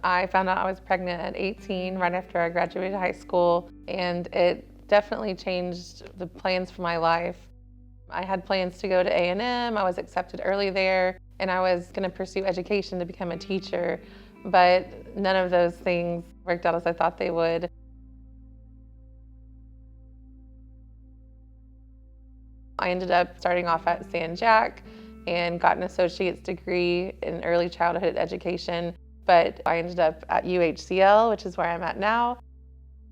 I found out I was pregnant at 18, right after I graduated high school, and it definitely changed the plans for my life. I had plans to go to A&M, I was accepted early there, and I was going to pursue education to become a teacher, but none of those things worked out as I thought they would. I ended up starting off at San Jack and got an associate's degree in early childhood education, but I ended up at UHCL, which is where I'm at now.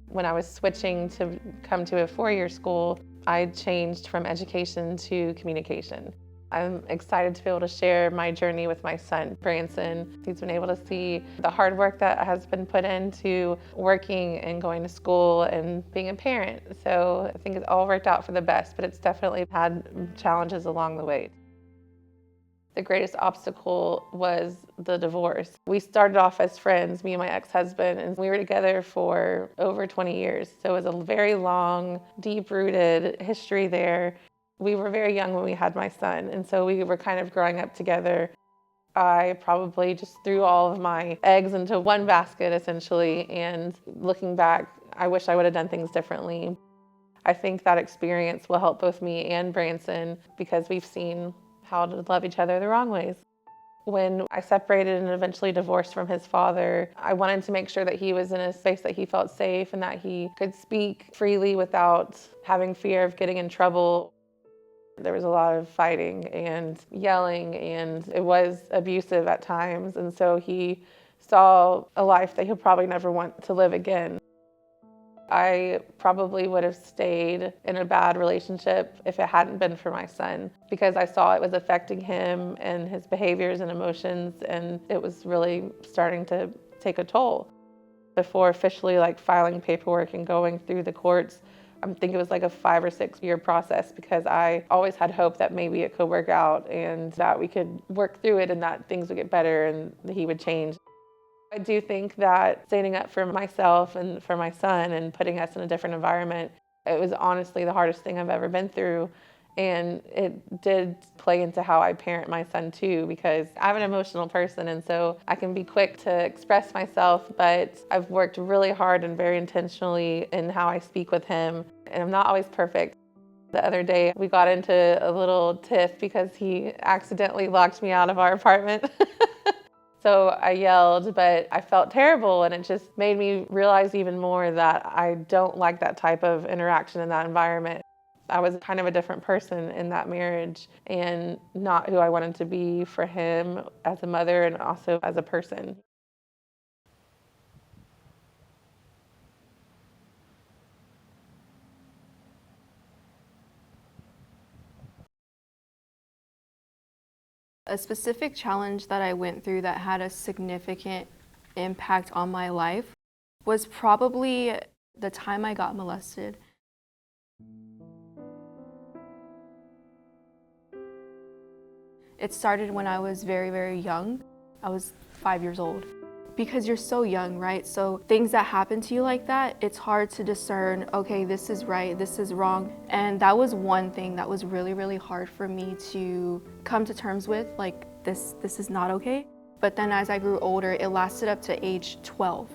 When I was switching to come to a four-year school, I changed from education to communication. I'm excited to be able to share my journey with my son, Branson. He's been able to see the hard work that has been put into working and going to school and being a parent. So I think it's all worked out for the best, but it's definitely had challenges along the way. The greatest obstacle was the divorce. We started off as friends, me and my ex-husband, and we were together for over 20 years. So it was a very long, deep-rooted history there. We were very young when we had my son, and so we were kind of growing up together. I probably just threw all of my eggs into one basket, essentially, and looking back, I wish I would have done things differently. I think that experience will help both me and Branson because we've seen how to love each other the wrong ways. When I separated and eventually divorced from his father, I wanted to make sure that he was in a space that he felt safe and that he could speak freely without having fear of getting in trouble. There was a lot of fighting and yelling, and it was abusive at times, and so he saw a life that he'll probably never want to live again. I probably would have stayed in a bad relationship if it hadn't been for my son, because I saw it was affecting him and his behaviors and emotions, and it was really starting to take a toll. Before officially filing paperwork and going through the courts, I think it was a 5 or 6 year process, because I always had hope that maybe it could work out and that we could work through it and that things would get better and that he would change. I do think that standing up for myself and for my son and putting us in a different environment, it was honestly the hardest thing I've ever been through. And it did play into how I parent my son too, because I'm an emotional person, and so I can be quick to express myself, but I've worked really hard and very intentionally in how I speak with him, and I'm not always perfect. The other day we got into a little tiff because he accidentally locked me out of our apartment. So I yelled, but I felt terrible, and it just made me realize even more that I don't like that type of interaction in that environment. I was kind of a different person in that marriage and not who I wanted to be for him as a mother and also as a person. A specific challenge that I went through that had a significant impact on my life was probably the time I got molested. It started when I was very, very young. I was 5 years old. Because you're so young, right? So things that happen to you like that, it's hard to discern, okay, this is right, this is wrong. And that was one thing that was really, really hard for me to come to terms with, this is not okay. But then as I grew older, it lasted up to age 12.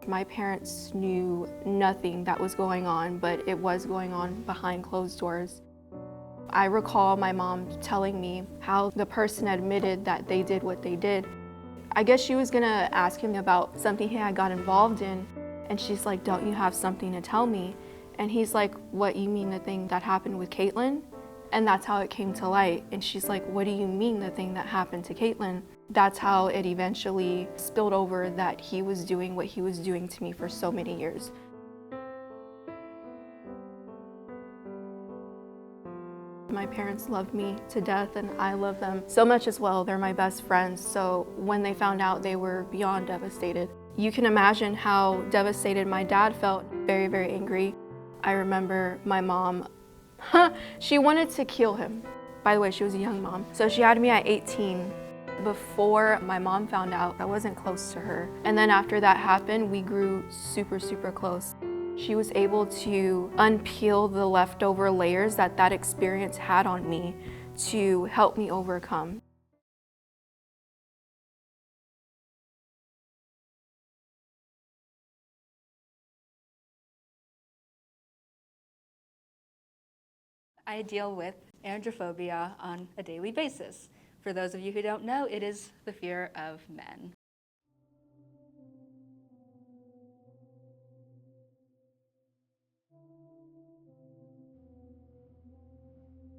My parents knew nothing that was going on, but it was going on behind closed doors. I recall my mom telling me how the person admitted that they did what they did. I guess she was gonna ask him about something he had got involved in, and she's like, don't you have something to tell me? And he's like, what, you mean the thing that happened with Caitlin? And that's how it came to light. And she's like, what do you mean the thing that happened to Caitlin? That's how it eventually spilled over that he was doing what he was doing to me for so many years. My parents love me to death, and I love them so much as well. They're my best friends, so when they found out, they were beyond devastated. You can imagine how devastated my dad felt, very, very angry. I remember my mom, she wanted to kill him. By the way, she was a young mom. So she had me at 18. Before my mom found out, I wasn't close to her. And then after that happened, we grew super, super close. She was able to unpeel the leftover layers that that experience had on me to help me overcome. I deal with androphobia on a daily basis. For those of you who don't know, it is the fear of men.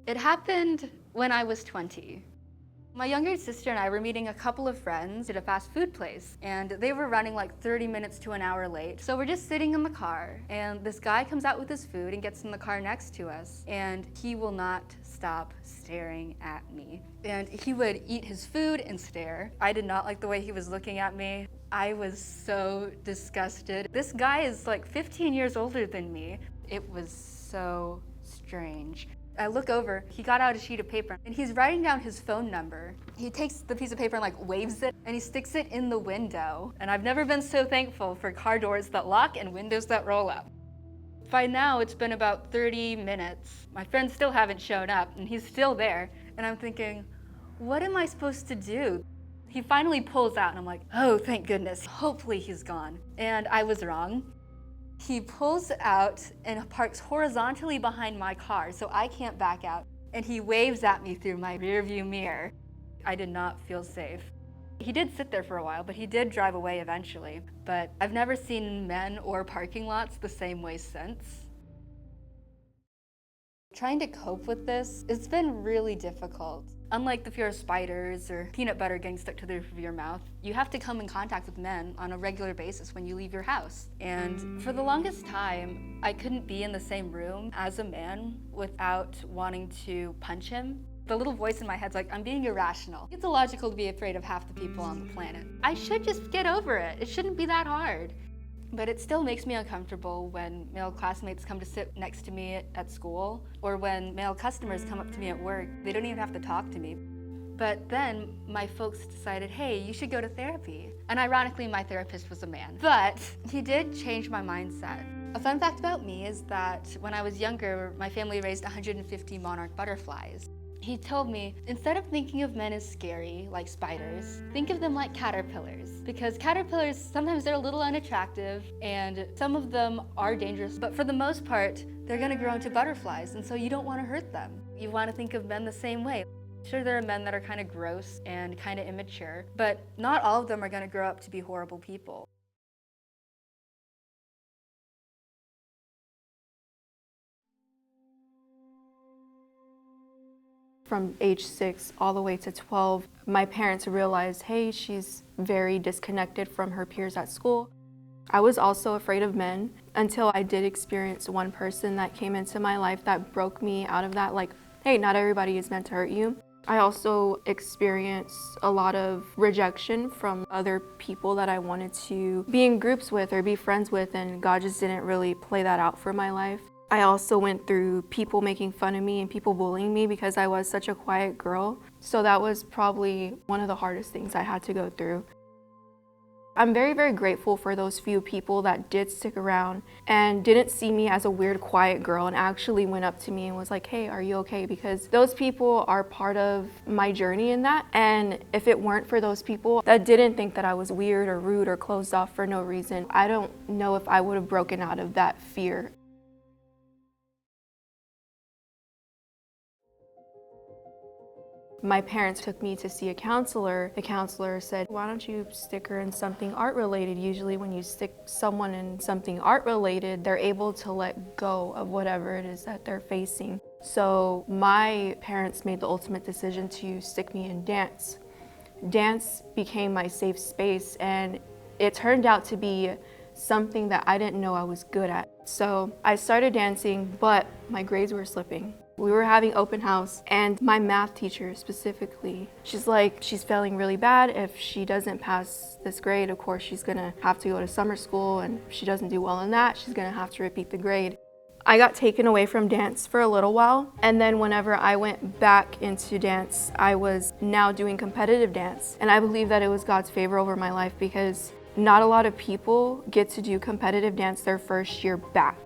It happened when I was 20. My younger sister and I were meeting a couple of friends at a fast food place, and they were running like 30 minutes to an hour late. So we're just sitting in the car, and this guy comes out with his food and gets in the car next to us, and he will not stop staring at me. And he would eat his food and stare. I did not like the way he was looking at me. I was so disgusted. This guy is like 15 years older than me. It was so strange. I look over, he got out a sheet of paper and he's writing down his phone number. He takes the piece of paper and like waves it and he sticks it in the window. And I've never been so thankful for car doors that lock and windows that roll up. By now it's been about 30 minutes. My friends still haven't shown up and he's still there. And I'm thinking, what am I supposed to do? He finally pulls out and I'm like, oh, thank goodness. Hopefully he's gone. And I was wrong. He pulls out and parks horizontally behind my car so I can't back out, and he waves at me through my rearview mirror. I did not feel safe. He did sit there for a while, but he did drive away eventually. But I've never seen men or parking lots the same way since. Trying to cope with this, it's been really difficult. Unlike the fear of spiders or peanut butter getting stuck to the roof of your mouth, you have to come in contact with men on a regular basis when you leave your house. And for the longest time, I couldn't be in the same room as a man without wanting to punch him. The little voice in my head's like, I'm being irrational. It's illogical to be afraid of half the people on the planet. I should just get over it. It shouldn't be that hard. But it still makes me uncomfortable when male classmates come to sit next to me at school, or when male customers come up to me at work. They don't even have to talk to me. But then my folks decided, hey, you should go to therapy. And ironically, my therapist was a man. But he did change my mindset. A fun fact about me is that when I was younger, my family raised 150 monarch butterflies. He told me, instead of thinking of men as scary, like spiders, think of them like caterpillars. Because caterpillars, sometimes they're a little unattractive, and some of them are dangerous, but for the most part, they're gonna grow into butterflies, and so you don't wanna hurt them. You wanna think of men the same way. Sure, there are men that are kind of gross and kind of immature, but not all of them are gonna grow up to be horrible people. From age 6 all the way to 12, my parents realized, hey, she's very disconnected from her peers at school. I was also afraid of men until I did experience one person that came into my life that broke me out of that, like, hey, not everybody is meant to hurt you. I also experienced a lot of rejection from other people that I wanted to be in groups with or be friends with, and God just didn't really play that out for my life. I also went through people making fun of me and people bullying me because I was such a quiet girl. So that was probably one of the hardest things I had to go through. I'm very, very grateful for those few people that did stick around and didn't see me as a weird, quiet girl and actually went up to me and was like, hey, are you okay? Because those people are part of my journey in that. And if it weren't for those people that didn't think that I was weird or rude or closed off for no reason, I don't know if I would have broken out of that fear. My parents took me to see a counselor. The counselor said, why don't you stick her in something art related? Usually when you stick someone in something art related, they're able to let go of whatever it is that they're facing. So my parents made the ultimate decision to stick me in dance. Dance became my safe space, and it turned out to be something that I didn't know I was good at. So I started dancing, but my grades were slipping. We were having open house, and my math teacher specifically, she's like, she's failing really bad. If she doesn't pass this grade, of course, she's gonna have to go to summer school, and if she doesn't do well in that, she's gonna have to repeat the grade. I got taken away from dance for a little while, and then whenever I went back into dance, I was now doing competitive dance. And I believe that it was God's favor over my life because not a lot of people get to do competitive dance their first year back.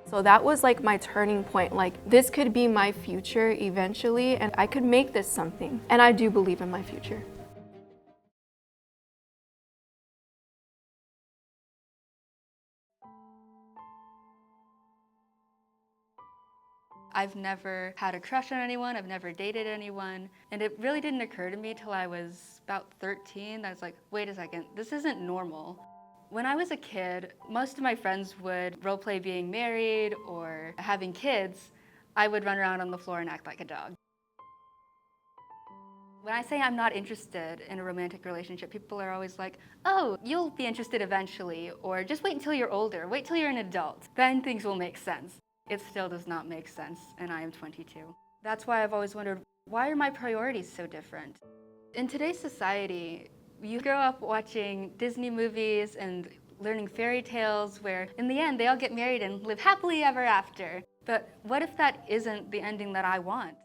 So that was like my turning point, like this could be my future eventually and I could make this something. And I do believe in my future. I've never had a crush on anyone, I've never dated anyone, and it really didn't occur to me till I was about 13 that I was like, wait a second, this isn't normal. When I was a kid, most of my friends would roleplay being married or having kids. I would run around on the floor and act like a dog. When I say I'm not interested in a romantic relationship, people are always like, oh, you'll be interested eventually, or just wait until you're older, wait till you're an adult, then things will make sense. It still does not make sense, and I am 22. That's why I've always wondered, why are my priorities so different? In today's society, you grow up watching Disney movies and learning fairy tales where in the end they all get married and live happily ever after. But what if that isn't the ending that I want?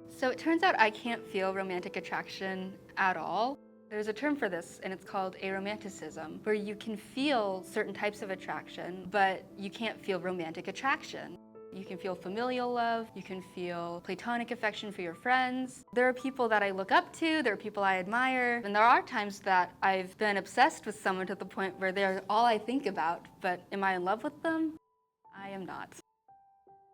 So it turns out I can't feel romantic attraction at all. There's a term for this, and it's called aromanticism, where you can feel certain types of attraction, but you can't feel romantic attraction. You can feel familial love, you can feel platonic affection for your friends. There are people that I look up to, there are people I admire, and there are times that I've been obsessed with someone to the point where they're all I think about, but am I in love with them? I am not.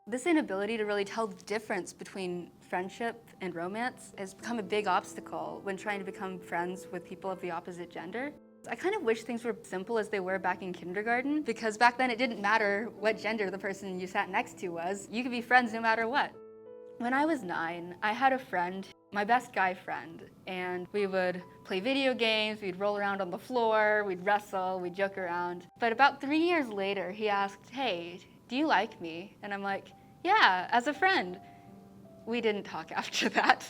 This inability to really tell the difference between friendship and romance has become a big obstacle when trying to become friends with people of the opposite gender. I kind of wish things were simple as they were back in kindergarten, because back then it didn't matter what gender the person you sat next to was. You could be friends no matter what. When I was 9, I had a friend, my best guy friend, and we would play video games, we'd roll around on the floor, we'd wrestle, we'd joke around. But about 3 years later, he asked, hey, do you like me? And I'm like, yeah, as a friend. We didn't talk after that.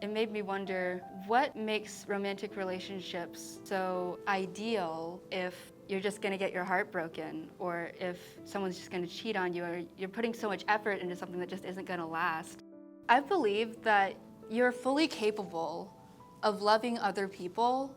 It made me wonder, what makes romantic relationships so ideal if you're just gonna get your heart broken, or if someone's just gonna cheat on you, or you're putting so much effort into something that just isn't gonna last? I believe that you're fully capable of loving other people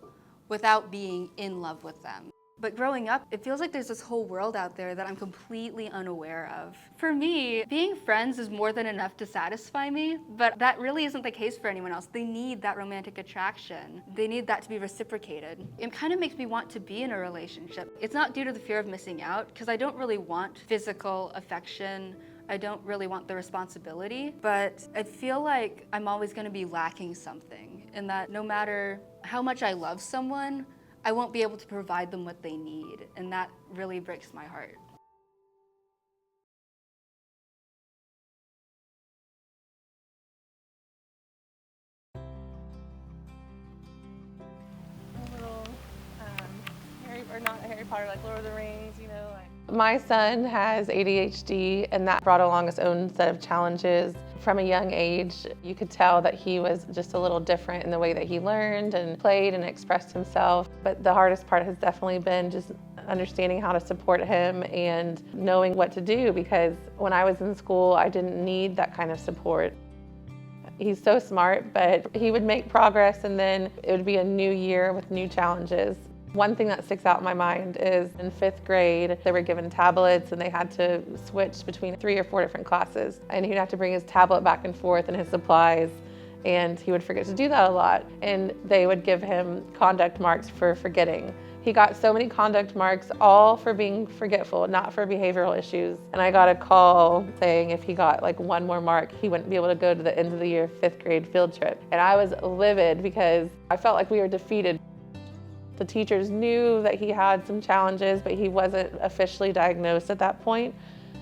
without being in love with them. But growing up, it feels like there's this whole world out there that I'm completely unaware of. For me, being friends is more than enough to satisfy me, but that really isn't the case for anyone else. They need that romantic attraction. They need that to be reciprocated. It kind of makes me want to be in a relationship. It's not due to the fear of missing out, because I don't really want physical affection. I don't really want the responsibility, but I feel like I'm always going to be lacking something, in that no matter how much I love someone, I won't be able to provide them what they need, and that really breaks my heart. Harry Potter, like Lord of the Rings, you know. My son has ADHD, and that brought along its own set of challenges. From a young age, you could tell that he was just a little different in the way that he learned and played and expressed himself. But the hardest part has definitely been just understanding how to support him and knowing what to do, because when I was in school, I didn't need that kind of support. He's so smart, but he would make progress, and then it would be a new year with new challenges. One thing that sticks out in my mind is in 5th grade, they were given tablets and they had to switch between 3 or 4 different classes. And he'd have to bring his tablet back and forth and his supplies, and he would forget to do that a lot. And they would give him conduct marks for forgetting. He got so many conduct marks, all for being forgetful, not for behavioral issues. And I got a call saying if he got like 1 more mark, he wouldn't be able to go to the end of the year 5th grade field trip. And I was livid because I felt like we were defeated. The teachers knew that he had some challenges, but he wasn't officially diagnosed at that point.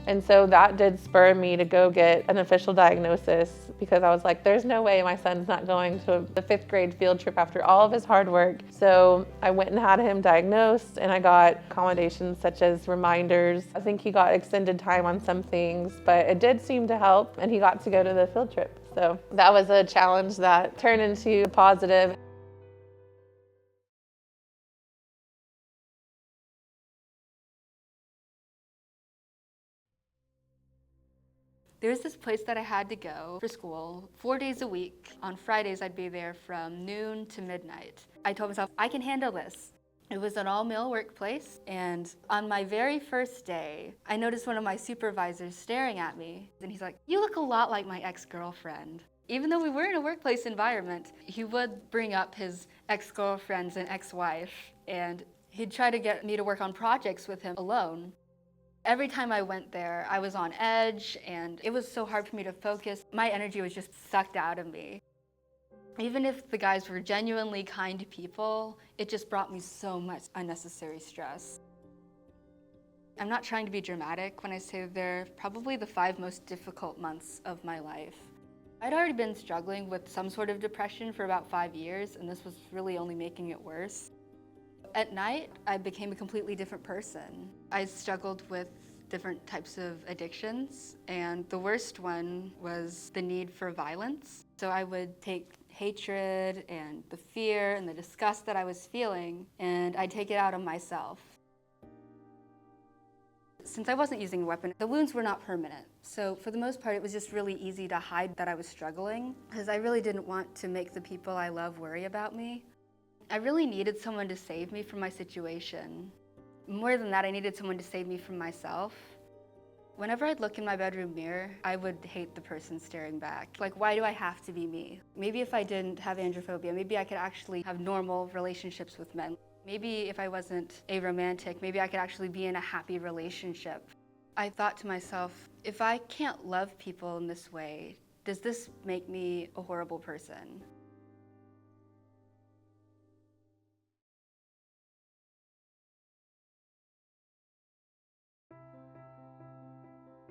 And so that did spur me to go get an official diagnosis, because I was like, there's no way my son's not going to the 5th grade field trip after all of his hard work. So I went and had him diagnosed, and I got accommodations such as reminders. I think he got extended time on some things, but it did seem to help, and he got to go to the field trip. So that was a challenge that turned into a positive. There's this place that I had to go for school 4 days a week. On Fridays, I'd be there from noon to midnight. I told myself, I can handle this. It was an all-male workplace, and on my very first day, I noticed one of my supervisors staring at me, and he's like, you look a lot like my ex-girlfriend. Even though we were in a workplace environment, he would bring up his ex-girlfriends and ex-wife, and he'd try to get me to work on projects with him alone. Every time I went there, I was on edge, and it was so hard for me to focus. My energy was just sucked out of me. Even if the guys were genuinely kind people, it just brought me so much unnecessary stress. I'm not trying to be dramatic when I say they're probably the 5 most difficult months of my life. I'd already been struggling with some sort of depression for about 5 years, and this was really only making it worse. At night, I became a completely different person. I struggled with different types of addictions, and the worst one was the need for violence. So I would take hatred and the fear and the disgust that I was feeling, and I'd take it out on myself. Since I wasn't using a weapon, the wounds were not permanent. So for the most part, it was just really easy to hide that I was struggling, because I really didn't want to make the people I love worry about me. I really needed someone to save me from my situation. More than that, I needed someone to save me from myself. Whenever I'd look in my bedroom mirror, I would hate the person staring back. Like, why do I have to be me? Maybe if I didn't have androphobia, maybe I could actually have normal relationships with men. Maybe if I wasn't aromantic, maybe I could actually be in a happy relationship. I thought to myself, if I can't love people in this way, does this make me a horrible person?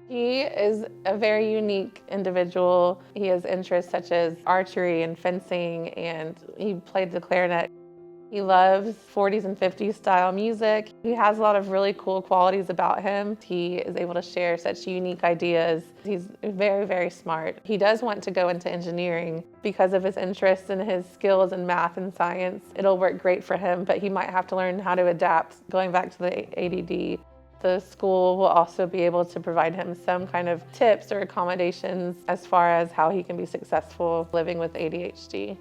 He is a very unique individual. He has interests such as archery and fencing, and he played the clarinet. He loves 40s and 50s style music. He has a lot of really cool qualities about him. He is able to share such unique ideas. He's very, very smart. He does want to go into engineering because of his interests and his skills in math and science. It'll work great for him, but he might have to learn how to adapt. Going back to the ADD, the school will also be able to provide him some kind of tips or accommodations as far as how he can be successful living with ADHD.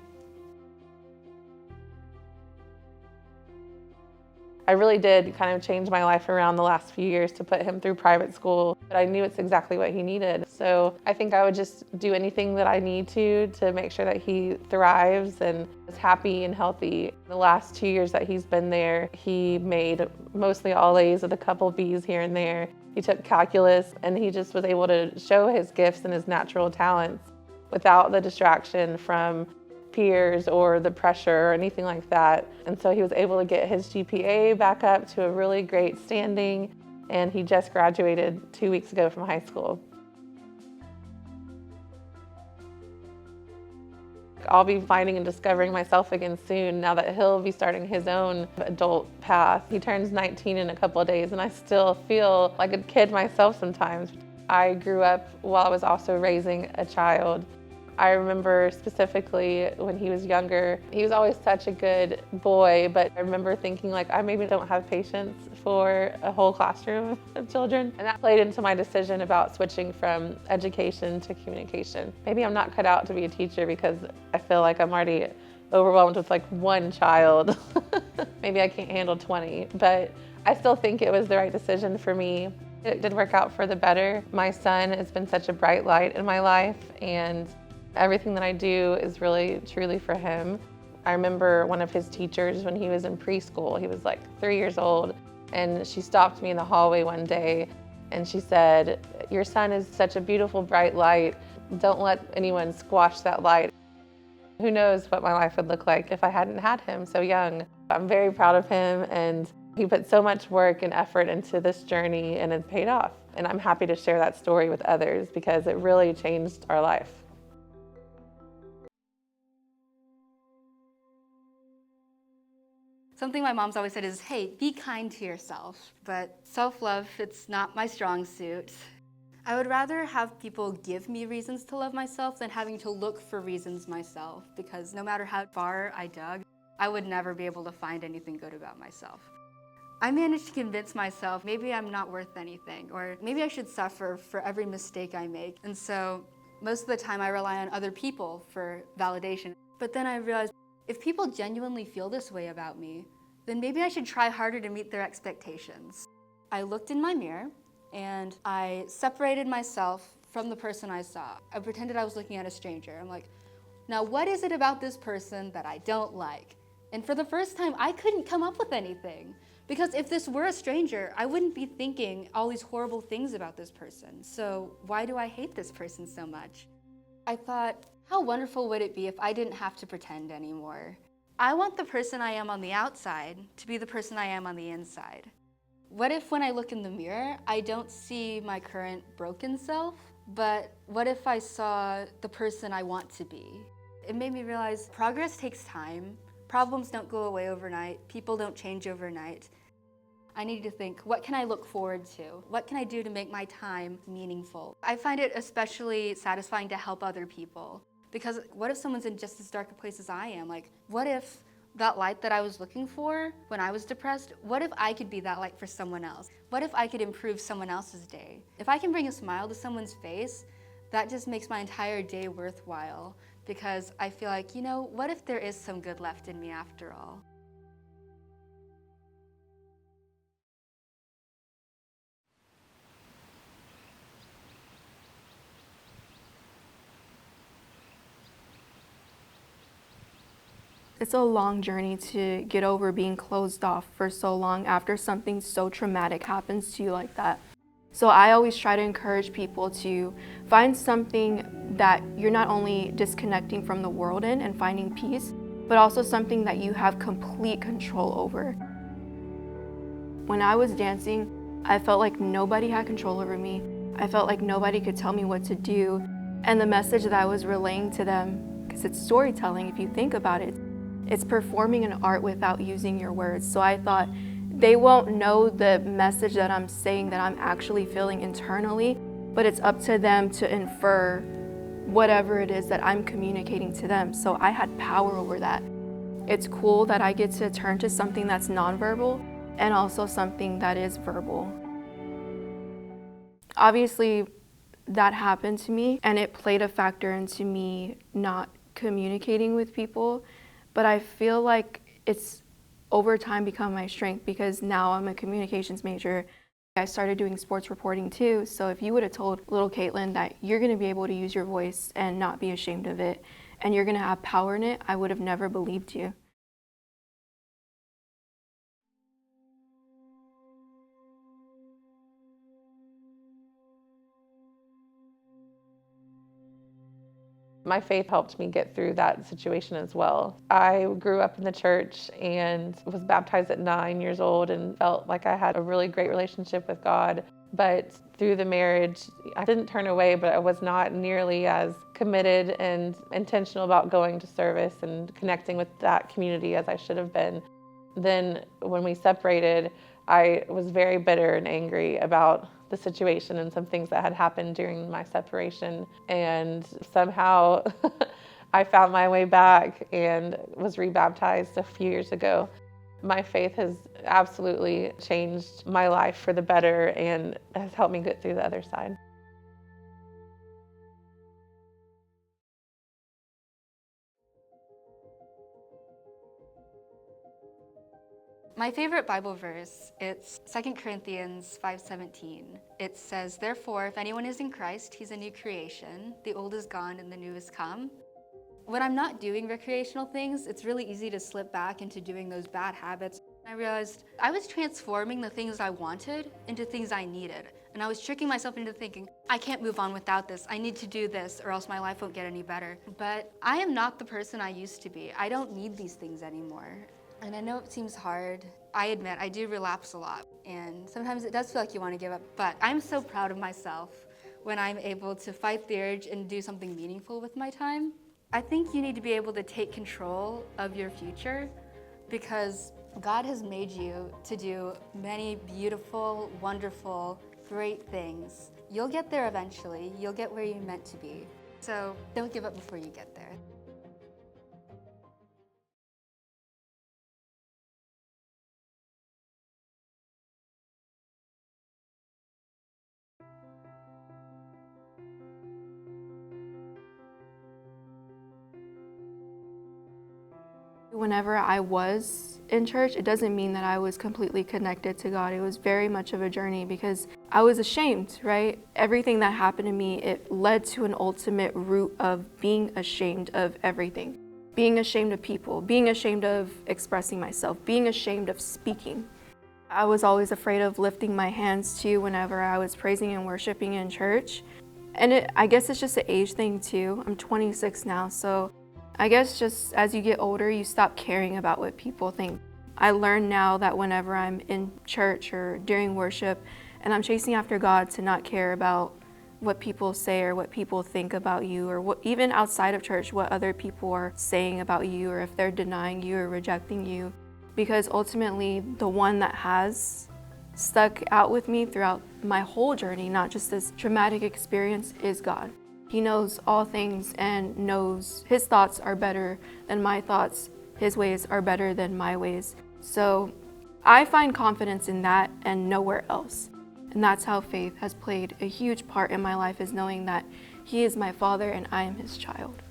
I really did kind of change my life around the last few years to put him through private school, but I knew it's exactly what he needed. So I think I would just do anything that I need to make sure that he thrives and is happy and healthy. The last 2 years that he's been there, he made mostly all A's with a couple B's here and there. He took calculus, and he just was able to show his gifts and his natural talents without the distraction from peers or the pressure or anything like that. And so he was able to get his GPA back up to a really great standing, and he just graduated 2 weeks ago from high school. I'll be finding and discovering myself again soon now that he'll be starting his own adult path. He turns 19 in a couple of days, and I still feel like a kid myself sometimes. I grew up while I was also raising a child. I remember specifically when he was younger, he was always such a good boy, but I remember thinking like, I maybe don't have patience for a whole classroom of children. And that played into my decision about switching from education to communication. Maybe I'm not cut out to be a teacher because I feel like I'm already overwhelmed with like one child. Maybe I can't handle 20, but I still think it was the right decision for me. It did work out for the better. My son has been such a bright light in my life, and everything that I do is really, truly for him. I remember one of his teachers when he was in preschool, he was like 3 years old, and she stopped me in the hallway one day and she said, "Your son is such a beautiful, bright light. Don't let anyone squash that light." Who knows what my life would look like if I hadn't had him so young. I'm very proud of him, and he put so much work and effort into this journey, and it paid off. And I'm happy to share that story with others because it really changed our life. Something my mom's always said is, hey, be kind to yourself. But self-love, it's not my strong suit. I would rather have people give me reasons to love myself than having to look for reasons myself, because no matter how far I dug, I would never be able to find anything good about myself. I managed to convince myself maybe I'm not worth anything, or maybe I should suffer for every mistake I make. And so most of the time I rely on other people for validation. But then I realized, if people genuinely feel this way about me, then maybe I should try harder to meet their expectations. I looked in my mirror and I separated myself from the person I saw. I pretended I was looking at a stranger. I'm like, now what is it about this person that I don't like? And for the first time, I couldn't come up with anything. Because if this were a stranger, I wouldn't be thinking all these horrible things about this person. So why do I hate this person so much? I thought, how wonderful would it be if I didn't have to pretend anymore? I want the person I am on the outside to be the person I am on the inside. What if when I look in the mirror, I don't see my current broken self, but what if I saw the person I want to be? It made me realize progress takes time. Problems don't go away overnight. People don't change overnight. I need to think, what can I look forward to? What can I do to make my time meaningful? I find it especially satisfying to help other people, because what if someone's in just as dark a place as I am? Like, what if that light that I was looking for when I was depressed, what if I could be that light for someone else? What if I could improve someone else's day? If I can bring a smile to someone's face, that just makes my entire day worthwhile, because I feel like, you know, what if there is some good left in me after all? It's a long journey to get over being closed off for so long after something so traumatic happens to you like that. So I always try to encourage people to find something that you're not only disconnecting from the world in and finding peace, but also something that you have complete control over. When I was dancing, I felt like nobody had control over me. I felt like nobody could tell me what to do. And the message that I was relaying to them, because it's storytelling if you think about it, it's performing an art without using your words. So I thought, they won't know the message that I'm saying that I'm actually feeling internally, but it's up to them to infer whatever it is that I'm communicating to them. So I had power over that. It's cool that I get to turn to something that's nonverbal and also something that is verbal. Obviously, that happened to me, and it played a factor into me not communicating with people. But I feel like it's over time become my strength, because now I'm a communications major. I started doing sports reporting too, so if you would have told little Caitlin that you're going to be able to use your voice and not be ashamed of it, and you're going to have power in it, I would have never believed you. My faith helped me get through that situation as well. I grew up in the church and was baptized at 9 years old and felt like I had a really great relationship with God. But through the marriage, I didn't turn away, but I was not nearly as committed and intentional about going to service and connecting with that community as I should have been. Then when we separated, I was very bitter and angry about the situation and some things that had happened during my separation. And somehow I found my way back and was rebaptized a few years ago. My faith has absolutely changed my life for the better and has helped me get through the other side. My favorite Bible verse, it's 2 Corinthians 5:17. It says, "Therefore, if anyone is in Christ, he's a new creation. The old is gone and the new has come." When I'm not doing recreational things, it's really easy to slip back into doing those bad habits. I realized I was transforming the things I wanted into things I needed. And I was tricking myself into thinking, I can't move on without this. I need to do this or else my life won't get any better. But I am not the person I used to be. I don't need these things anymore. And I know it seems hard. I admit, I do relapse a lot. And sometimes it does feel like you want to give up. But I'm so proud of myself when I'm able to fight the urge and do something meaningful with my time. I think you need to be able to take control of your future, because God has made you to do many beautiful, wonderful, great things. You'll get there eventually. You'll get where you're meant to be. So don't give up before you get there. Whenever I was in church, it doesn't mean that I was completely connected to God. It was very much of a journey because I was ashamed, right? Everything that happened to me, it led to an ultimate root of being ashamed of everything. Being ashamed of people, being ashamed of expressing myself, being ashamed of speaking. I was always afraid of lifting my hands too whenever I was praising and worshiping in church. And I guess it's just an age thing too. I'm 26 now, so I guess just as you get older, you stop caring about what people think. I learn now that whenever I'm in church or during worship and I'm chasing after God, to not care about what people say or what people think about you, or what, even outside of church, what other people are saying about you, or if they're denying you or rejecting you. Because ultimately, the one that has stuck out with me throughout my whole journey, not just this traumatic experience, is God. He knows all things and knows His thoughts are better than my thoughts. His ways are better than my ways. So I find confidence in that and nowhere else. And that's how faith has played a huge part in my life, is knowing that He is my Father and I am His child.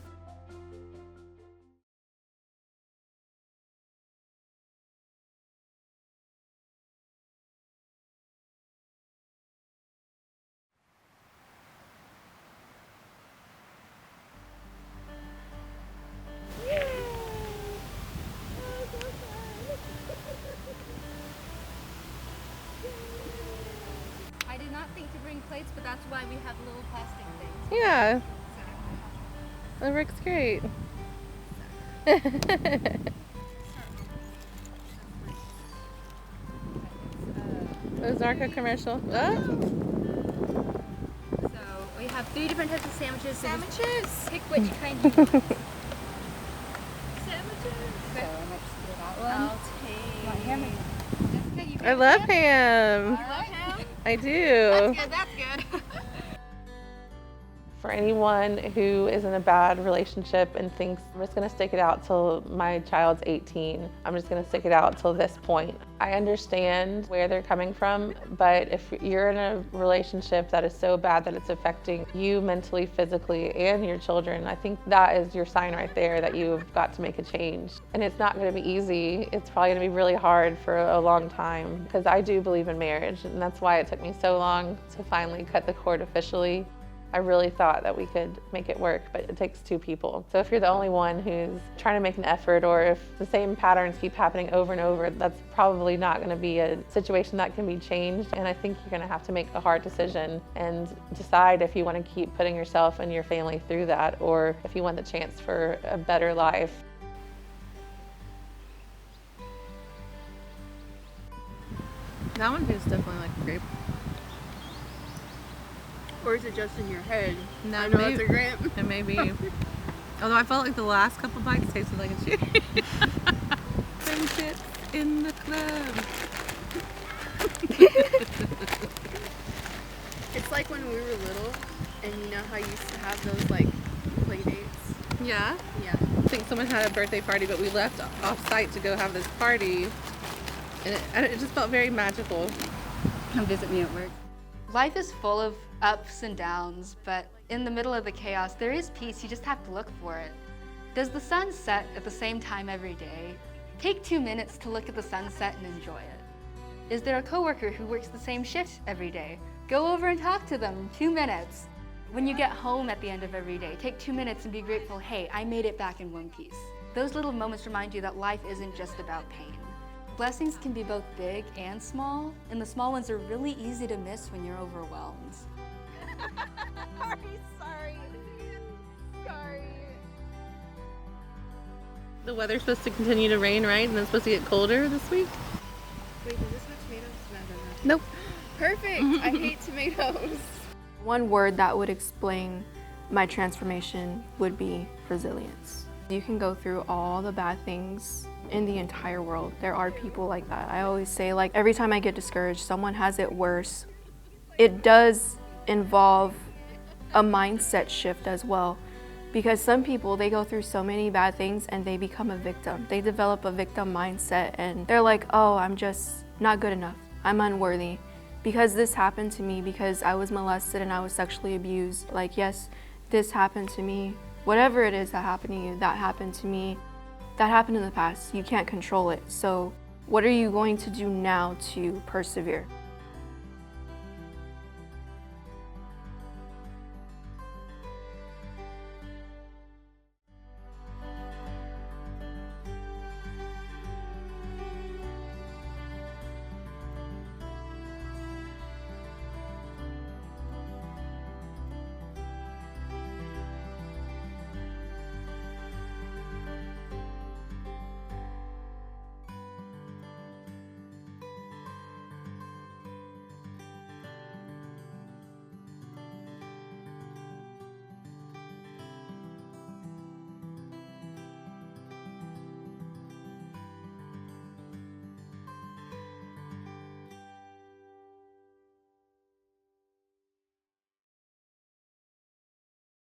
I did not think to bring plates, but that's why we have little plastic things. Yeah, that works great. Ozarka commercial. So we have 3 different types of sandwiches. Sandwiches! Pick which kind you want. Sandwiches! So I'm going to that one. I'll take... I love ham. You love ham? I do. That's good. For anyone who is in a bad relationship and thinks, I'm just gonna stick it out till my child's 18, I'm just gonna stick it out till this point. I understand where they're coming from, but if you're in a relationship that is so bad that it's affecting you mentally, physically, and your children, I think that is your sign right there that you've got to make a change. And it's not gonna be easy. It's probably gonna be really hard for a long time, because I do believe in marriage, and that's why it took me so long to finally cut the cord officially. I really thought that we could make it work, but it takes 2 people. So if you're the only one who's trying to make an effort, or if the same patterns keep happening over and over, that's probably not going to be a situation that can be changed. And I think you're going to have to make a hard decision and decide if you want to keep putting yourself and your family through that, or if you want the chance for a better life. That one tastes definitely like grape. Or is it just in your head? No, I know it's a grape. It may be. Although I felt like the last couple bites tasted like a cherry. Friendships in the club. It's like when we were little, and you know how you used to have those like play dates? Yeah. Yeah. I think someone had a birthday party, but we left off site to go have this party, and it just felt very magical. Come visit me at work. Life is full of ups and downs, but in the middle of the chaos, there is peace. You just have to look for it. Does the sun set at the same time every day? Take 2 minutes to look at the sunset and enjoy it. Is there a coworker who works the same shift every day? Go over and talk to them, 2 minutes. When you get home at the end of every day, take 2 minutes and be grateful, hey, I made it back in one piece. Those little moments remind you that life isn't just about pain. Blessings can be both big and small, and the small ones are really easy to miss when you're overwhelmed. Sorry. The weather's supposed to continue to rain, right? And then it's supposed to get colder this week? Wait, does this have tomatoes? Nope. Perfect. I hate tomatoes. One word that would explain my transformation would be resilience. You can go through all the bad things in the entire world. There are people like that. I always say, like, every time I get discouraged, someone has it worse. It does involve a mindset shift as well, because some people, they go through so many bad things and they become a victim. They develop a victim mindset and they're like, oh, I'm just not good enough. I'm unworthy because this happened to me, because I was molested and I was sexually abused. Like, yes, this happened to me. Whatever it is that happened to you, that happened to me. That happened in the past. You can't control it. So what are you going to do now to persevere?